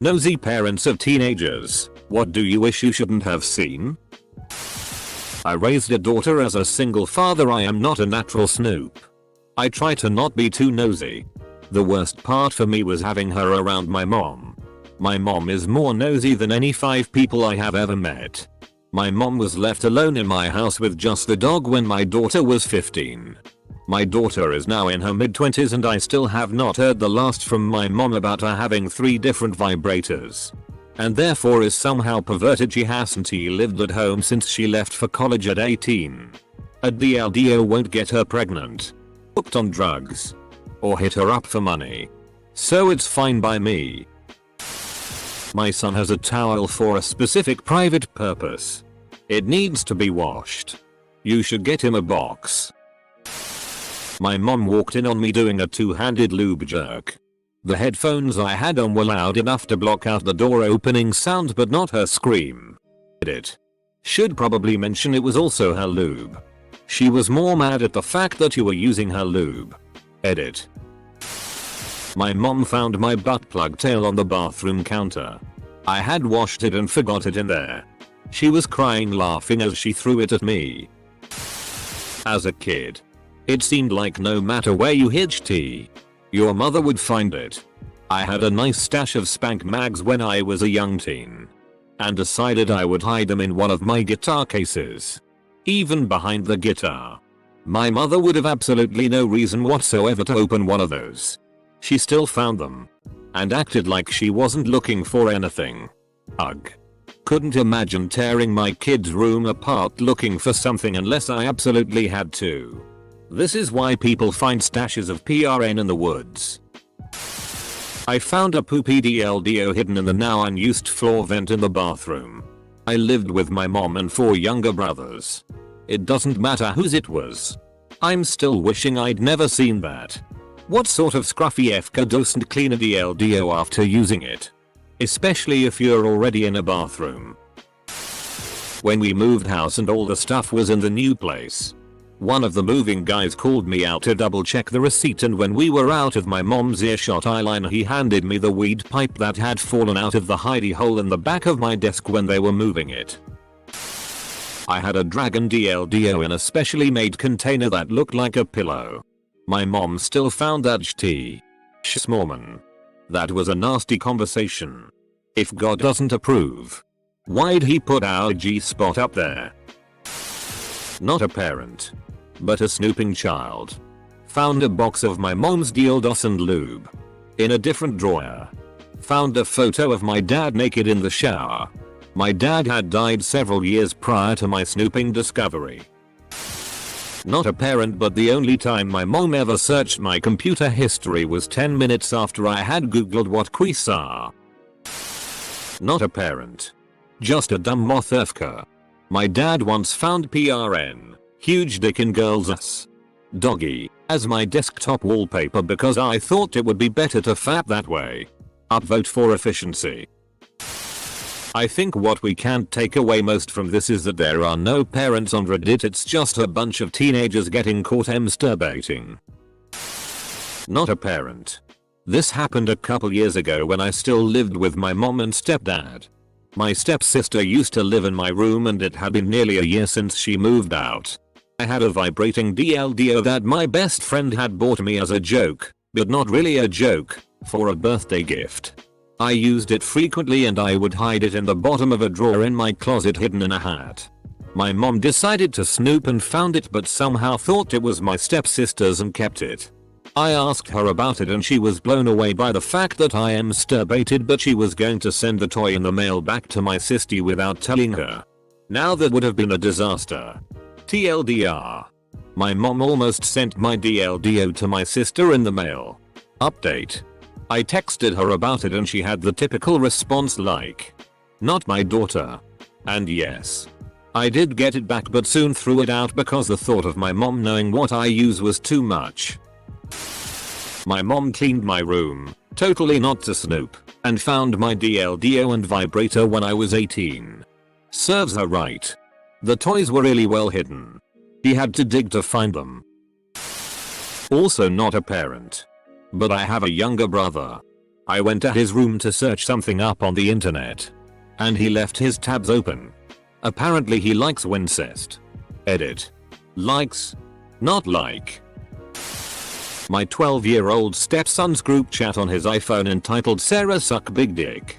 Nosy parents of teenagers, what do you wish you shouldn't have seen? I raised a daughter as a single father. I am not a natural snoop. I try to not be too nosy. The worst part for me was having her around my mom. My mom is more nosy than any 5 people I have ever met. My mom was left alone in my house with just the dog when my daughter was 15. My daughter is now in her mid-20s and I still have not heard the last from my mom about her having 3 different vibrators. And therefore is somehow perverted. She hasn't lived at home since she left for college at 18. A DLDO won't get her pregnant, hooked on drugs, or hit her up for money. So it's fine by me. My son has a towel for a specific private purpose. It needs to be washed. You should get him a box. My mom walked in on me doing a 2-handed lube jerk. The headphones I had on were loud enough to block out the door opening sound but not her scream. Edit. Should probably mention it was also her lube. She was more mad at the fact that you were using her lube. Edit. My mom found my butt plug tail on the bathroom counter. I had washed it and forgot it in there. She was crying laughing as she threw it at me. As a kid, it seemed like no matter where you hid tea, your mother would find it. I had a nice stash of spank mags when I was a young teen, and decided I would hide them in one of my guitar cases. Even behind the guitar. My mother would have absolutely no reason whatsoever to open one of those. She still found them, and acted like she wasn't looking for anything. Ugh. Couldn't imagine tearing my kid's room apart looking for something unless I absolutely had to. This is why people find stashes of PRN in the woods. I found a poopy DLDO hidden in the now unused floor vent in the bathroom. I lived with my mom and 4 younger brothers. It doesn't matter whose it was. I'm still wishing I'd never seen that. What sort of scruffy FK doesn't clean a DLDO after using it? Especially if you're already in a bathroom. When we moved house and all the stuff was in the new place, one of the moving guys called me out to double check the receipt, and when we were out of my mom's earshot line he handed me the weed pipe that had fallen out of the hidey hole in the back of my desk when they were moving it. I had a dragon DLDO in a specially made container that looked like a pillow. My mom still found that Schmorman. That was a nasty conversation. If God doesn't approve, why'd he put our G-spot up there? Not a parent, but a snooping child. Found a box of my mom's dildos and lube in a different drawer. Found a photo of my dad naked in the shower. My dad had died several years prior to my snooping discovery. Not a parent, but the only time my mom ever searched my computer history was 10 minutes after I had googled what quiz are. Not a parent, just a dumb moth FK. My dad once found PRN, huge dick in girls' ass, doggy, as my desktop wallpaper because I thought it would be better to fap that way. Upvote for efficiency. I think what we can't take away most from this is that there are no parents on Reddit. It's just a bunch of teenagers getting caught masturbating. Not a parent. This happened a couple years ago when I still lived with my mom and stepdad. My stepsister used to live in my room and it had been nearly a year since she moved out. I had a vibrating DLDO that my best friend had bought me as a joke, but not really a joke, for a birthday gift. I used it frequently and I would hide it in the bottom of a drawer in my closet hidden in a hat. My mom decided to snoop and found it but somehow thought it was my stepsister's and kept it. I asked her about it and she was blown away by the fact that I masturbated, but she was going to send the toy in the mail back to my sisty without telling her. Now that would have been a disaster. TLDR. My mom almost sent my DLDO to my sister in the mail. Update. I texted her about it and she had the typical response like, "Not my daughter." And yes, I did get it back but soon threw it out because the thought of my mom knowing what I use was too much. My mom cleaned my room, totally not to snoop, and found my DLDO and vibrator when I was 18. Serves her right. The toys were really well hidden. He had to dig to find them. Also not a parent, but I have a younger brother. I went to his room to search something up on the internet. And he left his tabs open. Apparently he likes Wincest. Edit. Likes. Not like. My 12-year-old stepson's group chat on his iPhone entitled Sarah Suck Big Dick.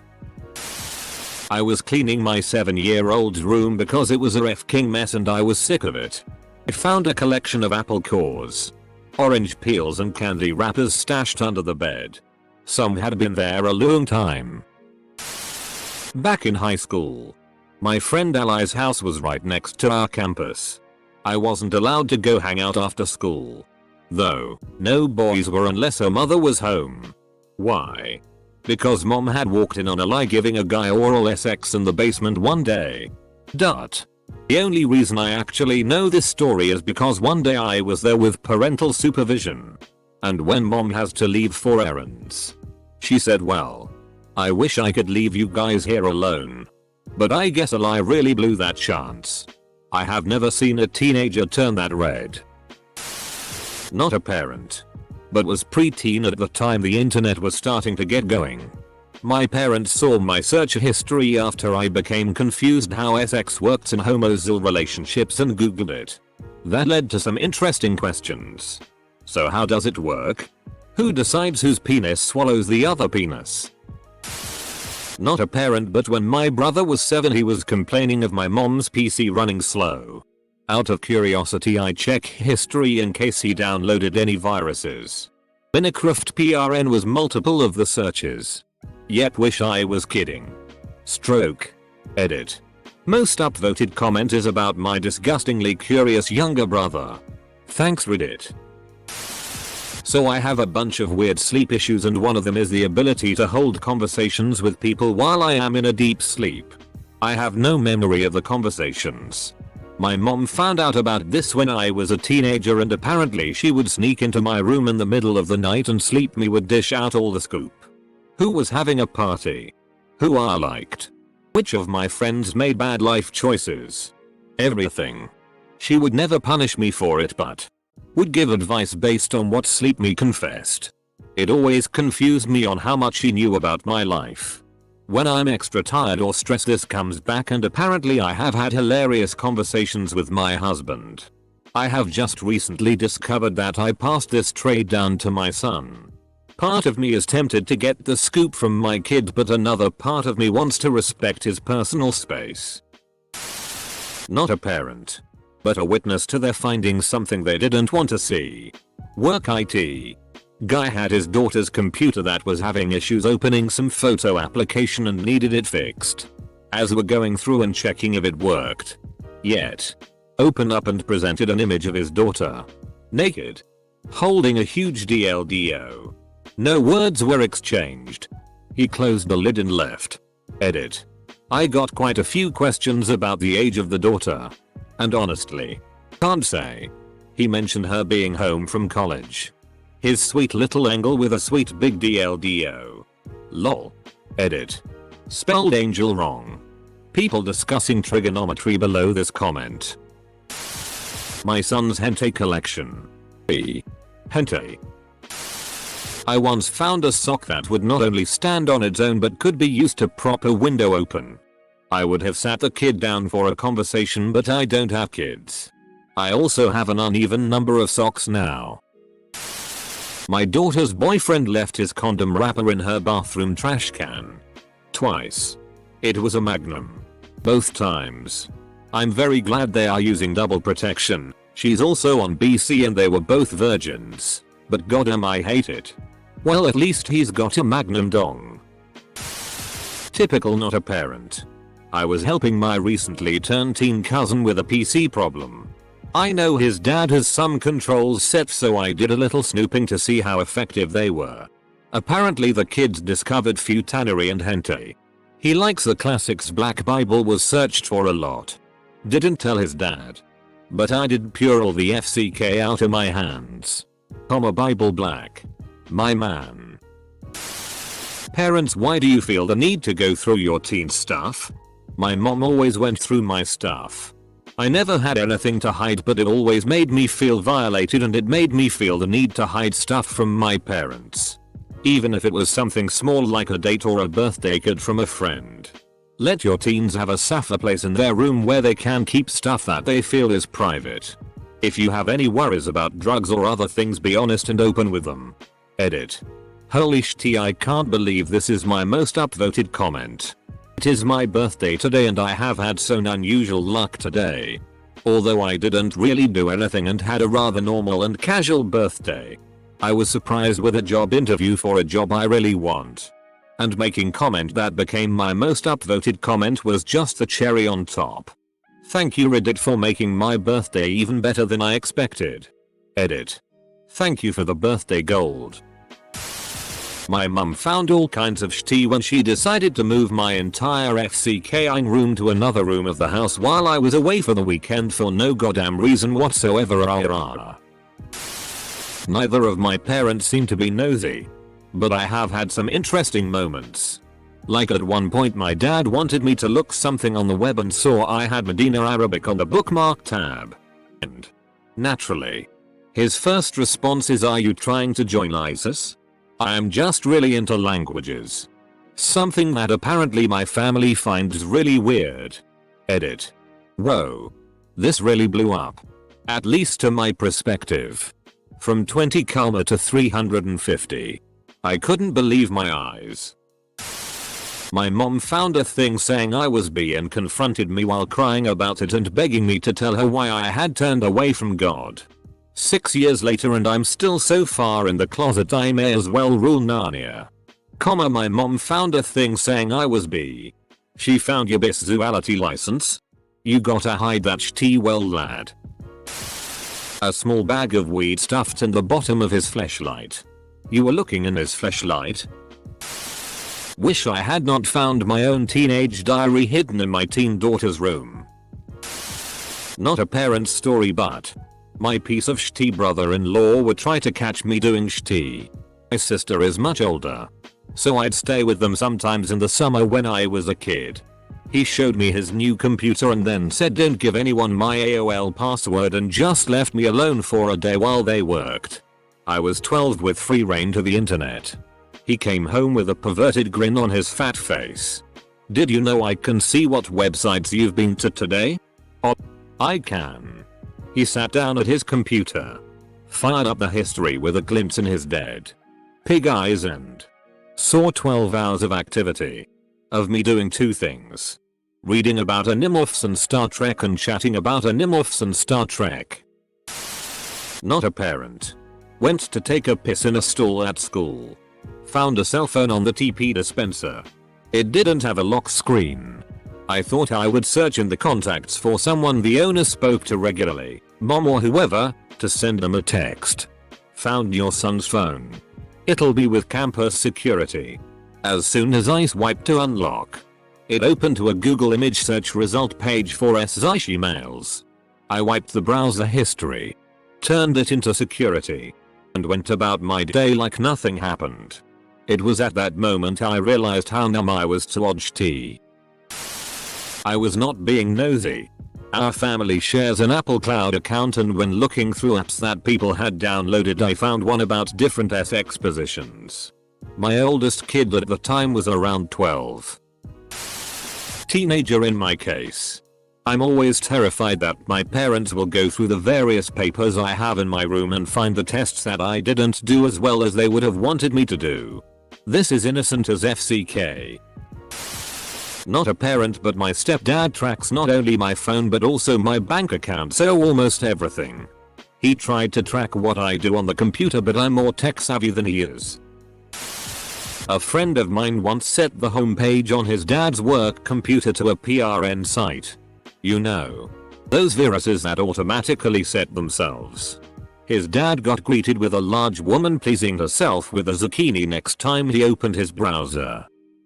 I was cleaning my 7-year-old's room because it was a f***ing mess and I was sick of it. I found a collection of apple cores, orange peels and candy wrappers stashed under the bed. Some had been there a long time. Back in high school, my friend Ali's house was right next to our campus. I wasn't allowed to go hang out after school. Though, no boys were unless her mother was home. Why? Because mom had walked in on a lie giving a guy oral sex in the basement one day. The only reason I actually know this story is because one day I was there with parental supervision. And when mom has to leave for errands, she said, well, I wish I could leave you guys here alone. But I guess a lie really blew that chance. I have never seen a teenager turn that red. Not a parent, but was preteen at the time the internet was starting to get going. My parents saw my search history after I became confused how sex works in homosexual relationships and googled it. That led to some interesting questions. So how does it work? Who decides whose penis swallows the other penis? Not a parent, but when my brother was 7 he was complaining of my mom's PC running slow. Out of curiosity I check history in case he downloaded any viruses. Minecraft PRN was multiple of the searches. Yet wish I was kidding. Stroke. Edit. Most upvoted comment is about my disgustingly curious younger brother. Thanks Reddit. So I have a bunch of weird sleep issues and one of them is the ability to hold conversations with people while I am in a deep sleep. I have no memory of the conversations. My mom found out about this when I was a teenager and apparently she would sneak into my room in the middle of the night and sleep me would dish out all the scoop. Who was having a party? Who I liked? Which of my friends made bad life choices? Everything. She would never punish me for it but would give advice based on what sleep me confessed. It always confused me on how much she knew about my life. When I'm extra tired or stressed this comes back and apparently I have had hilarious conversations with my husband. I have just recently discovered that I passed this trait down to my son. Part of me is tempted to get the scoop from my kid but another part of me wants to respect his personal space. Not a parent, but a witness to their finding something they didn't want to see. Work IT. Guy had his daughter's computer that was having issues opening some photo application and needed it fixed. As we're going through and checking if it worked. Yet. Open up and presented an image of his daughter. Naked. Holding a huge DLDO. No words were exchanged. He closed the lid and left. Edit. I got quite a few questions about the age of the daughter. And honestly, can't say. He mentioned her being home from college. His sweet little angle with a sweet big DLDO. Lol. Edit. Spelled angel wrong. People discussing trigonometry below this comment. My son's hentai collection. Hentai. I once found a sock that would not only stand on its own but could be used to prop a window open. I would have sat the kid down for a conversation but I don't have kids. I also have an uneven number of socks now. My daughter's boyfriend left his condom wrapper in her bathroom trash can. Twice. It was a Magnum. Both times. I'm very glad they are using double protection. She's also on BC and they were both virgins. But goddamn I hate it. Well at least he's got a Magnum dong. Typical not a parent. I was helping my recently turned teen cousin with a PC problem. I know his dad has some controls set so I did a little snooping to see how effective they were. Apparently the kids discovered futanery and hentai. He likes the classics. Black Bible was searched for a lot. Didn't tell his dad. But I did pure all the FCK out of my hands. Bible Black. My man. Parents, why do you feel the need to go through your teen stuff? My mom always went through my stuff. I never had anything to hide but it always made me feel violated and it made me feel the need to hide stuff from my parents. Even if it was something small like a date or a birthday card from a friend. Let your teens have a safe place in their room where they can keep stuff that they feel is private. If you have any worries about drugs or other things, be honest and open with them. Edit. Holy shit, I can't believe this is my most upvoted comment. It is my birthday today and I have had some unusual luck today. Although I didn't really do anything and had a rather normal and casual birthday. I was surprised with a job interview for a job I really want. And making comment that became my most upvoted comment was just the cherry on top. Thank you Reddit for making my birthday even better than I expected. Edit. Thank you for the birthday gold. My mum found all kinds of shit when she decided to move my entire FCKing room to another room of the house while I was away for the weekend for no goddamn reason whatsoever. Neither of my parents seem to be nosy. But I have had some interesting moments. Like at one point my dad wanted me to look something on the web and saw I had Medina Arabic on the bookmark tab. And naturally, his first response is, "Are you trying to join ISIS?" I am just really into languages. Something that apparently my family finds really weird. Edit. Whoa. This really blew up. At least to my perspective. From 20 karma to 350. I couldn't believe my eyes. My mom found a thing saying I was bi and confronted me while crying about it and begging me to tell her why I had turned away from God. 6 years later and I'm still so far in the closet I may as well rule Narnia. My mom found a thing saying I was bi. She found your bisexuality license? You gotta hide that shit well lad. A small bag of weed stuffed in the bottom of his fleshlight. You were looking in his fleshlight? Wish I had not found my own teenage diary hidden in my teen daughter's room. Not a parent's story, but my piece of shitty brother-in-law would try to catch me doing shitty. My sister is much older, so I'd stay with them sometimes in the summer when I was a kid. He showed me his new computer and then said don't give anyone my AOL password and just left me alone for a day while they worked. I was 12 with free reign to the internet. He came home with a perverted grin on his fat face. Did you know I can see what websites you've been to today? Oh, I can. He sat down at his computer, fired up the history with a glimpse in his dead pig eyes and saw 12 hours of activity. Of me doing two things. Reading about animorphs and Star Trek and chatting about animorphs and Star Trek. Not a parent. Went to take a piss in a stall at school. Found a cell phone on the TP dispenser. It didn't have a lock screen. I thought I would search in the contacts for someone the owner spoke to regularly, mom or whoever, to send them a text. Found your son's phone. It'll be with campus security. As soon as I swiped to unlock, it opened to a Google image search result page for SIS emails. I wiped the browser history, turned it into security, and went about my day like nothing happened. It was at that moment I realized how numb I was to OGT. I was not being nosy. Our family shares an Apple Cloud account and when looking through apps that people had downloaded I found one about different FX positions. My oldest kid at the time was around 12. Teenager in my case. I'm always terrified that my parents will go through the various papers I have in my room and find the tests that I didn't do as well as they would have wanted me to do. This is innocent as FCK. Not a parent, but my stepdad tracks not only my phone but also my bank account, so almost everything. He tried to track what I do on the computer, but I'm more tech savvy than he is. A friend of mine once set the homepage on his dad's work computer to a PRN site. You know, those viruses that automatically set themselves. His dad got greeted with a large woman pleasing herself with a zucchini next time he opened his browser.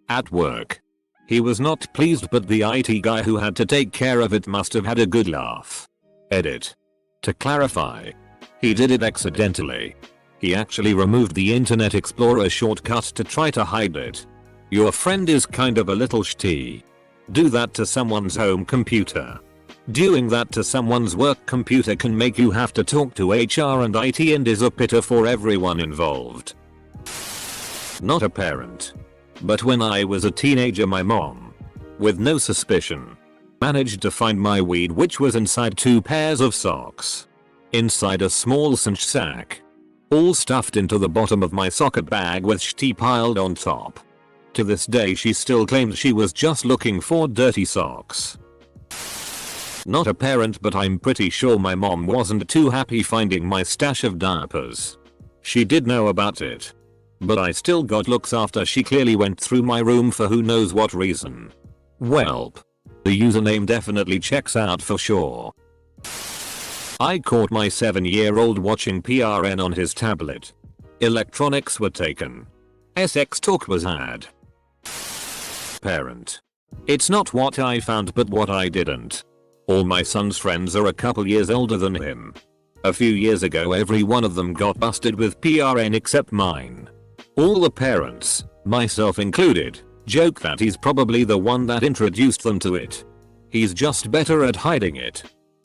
At work. He was not pleased, but the IT guy who had to take care of it must have had a good laugh. Edit. To clarify, he did it accidentally. He actually removed the Internet Explorer shortcut to try to hide it. Your friend is kind of a little shitty. Do that to someone's home computer. Doing that to someone's work computer can make you have to talk to HR and IT and is a pitter for everyone involved. Not a parent. But when I was a teenager, my mom, with no suspicion, managed to find my weed, which was inside 2 pairs of socks, inside a small cinch sack, all stuffed into the bottom of my socket bag with shit piled on top. To this day she still claims she was just looking for dirty socks. Not a parent, but I'm pretty sure my mom wasn't too happy finding my stash of diapers. She did know about it, but I still got looks after she clearly went through my room for who knows what reason. Welp. The username definitely checks out for sure. I caught my 7-year-old watching PRN on his tablet. Electronics were taken. SX talk was had. Parent. It's not what I found but what I didn't. All my son's friends are a couple years older than him. A few years ago every one of them got busted with PRN except mine. All the parents, myself included, joke that he's probably the one that introduced them to it. He's just better at hiding it.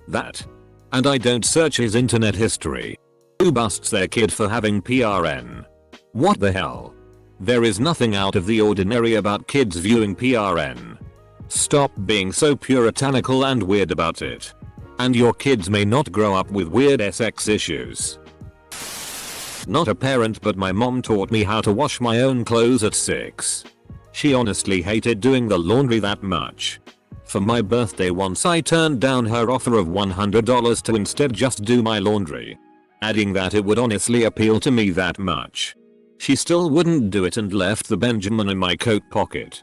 That. And I don't search his internet history. Who busts their kid for having PRN? What the hell? There is nothing out of the ordinary about kids viewing PRN. Stop being so puritanical and weird about it. And your kids may not grow up with weird SX issues. Not a parent, but my mom taught me how to wash my own clothes at 6. She honestly hated doing the laundry that much. For my birthday once I turned down her offer of $100 to instead just do my laundry, adding that it would honestly appeal to me that much. She still wouldn't do it and left the Benjamin in my coat pocket.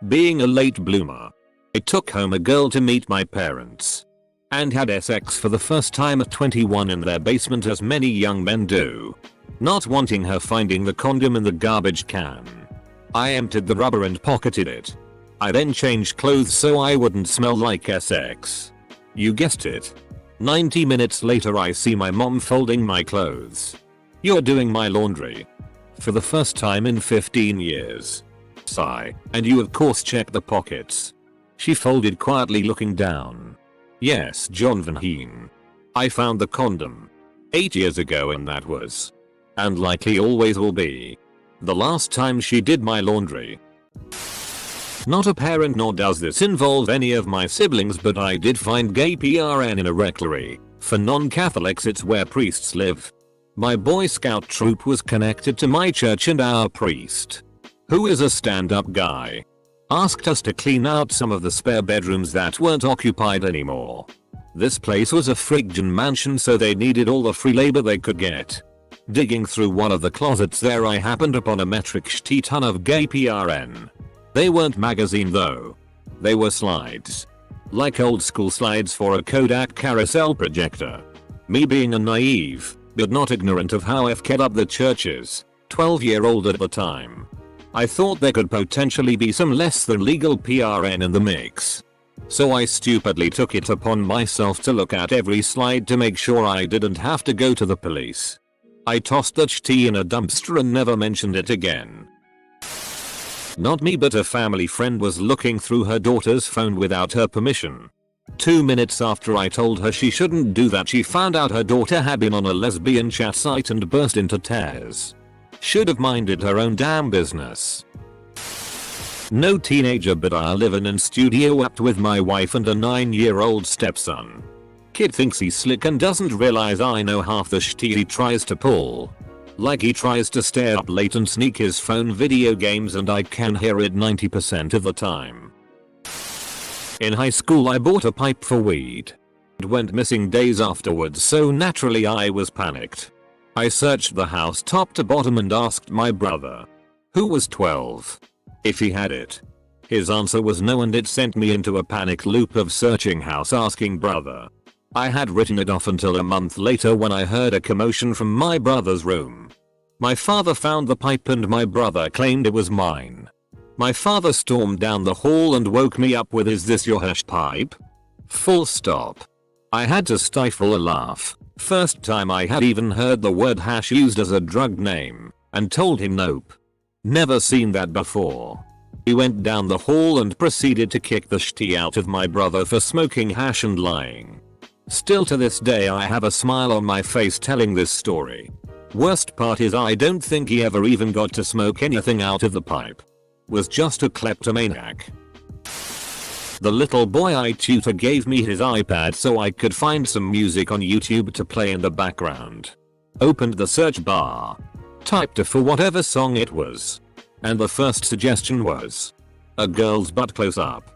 Being a late bloomer, I took home a girl to meet my parents and had SX for the first time at 21 in their basement, as many young men do. Not wanting her finding the condom in the garbage can, I emptied the rubber and pocketed it. I then changed clothes so I wouldn't smell like SX. You guessed it. 90 minutes later I see my mom folding my clothes. You're doing my laundry. For the first time in 15 years. Sigh. And you of course check the pockets. She folded quietly, looking down. Yes, John Van Heen. I found the condom 8 years ago, and that was, and likely always will be, the last time she did my laundry. Not a parent, nor does this involve any of my siblings, but I did find gay PRN in a rectory. For non-Catholics it's where priests live. My Boy Scout troop was connected to my church, and our priest, who is a stand-up guy, asked us to clean out some of the spare bedrooms that weren't occupied anymore. This place was a friggin' mansion, so they needed all the free labor they could get. Digging through one of the closets there I happened upon a metric shit ton of gay PRN. They weren't magazine though. They were slides. Like old school slides for a Kodak carousel projector. Me being a naive, but not ignorant of how f'd up the church is, 12-year-old at the time, I thought there could potentially be some less than legal PRN in the mix. So I stupidly took it upon myself to look at every slide to make sure I didn't have to go to the police. I tossed that shit in a dumpster and never mentioned it again. Not me, but a family friend was looking through her daughter's phone without her permission. 2 minutes after I told her she shouldn't do that, she found out her daughter had been on a lesbian chat site and burst into tears. Should have minded her own damn business. No teenager, but I live in studio apt with my wife and a 9-year-old stepson. Kid thinks he's slick and doesn't realize I know half the shit he tries to pull. Like he tries to stay up late and sneak his phone video games, and I can hear it 90% of the time. In high school I bought a pipe for weed. It went missing days afterwards, so naturally I was panicked. I searched the house top to bottom and asked my brother, who was 12, if he had it. His answer was no, and it sent me into a panic loop of searching house asking brother. I had written it off until a month later when I heard a commotion from my brother's room. My father found the pipe and my brother claimed it was mine. My father stormed down the hall and woke me up with, "Is this your hash pipe?" Full stop. I had to stifle a laugh. First time I had even heard the word hash used as a drug name, and told him nope. Never seen that before. He went down the hall and proceeded to kick the shit out of my brother for smoking hash and lying. Still to this day I have a smile on my face telling this story. Worst part is I don't think he ever even got to smoke anything out of the pipe. Was just a kleptomaniac. The little boy I tutor gave me his iPad so I could find some music on YouTube to play in the background. Opened the search bar. Typed for whatever song it was. And the first suggestion was a girl's butt close up.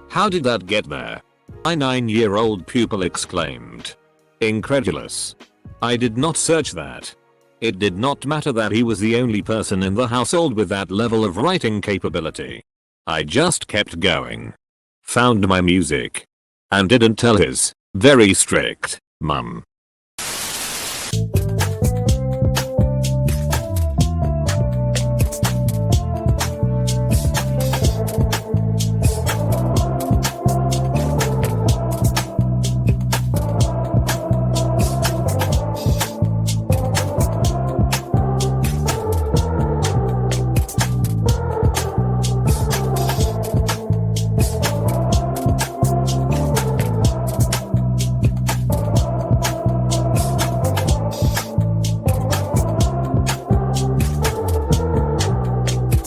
How did that get there? My 9-year-old pupil exclaimed. Incredulous. I did not search that. It did not matter that he was the only person in the household with that level of writing capability. I just kept going. Found my music. And didn't tell his very strict mum.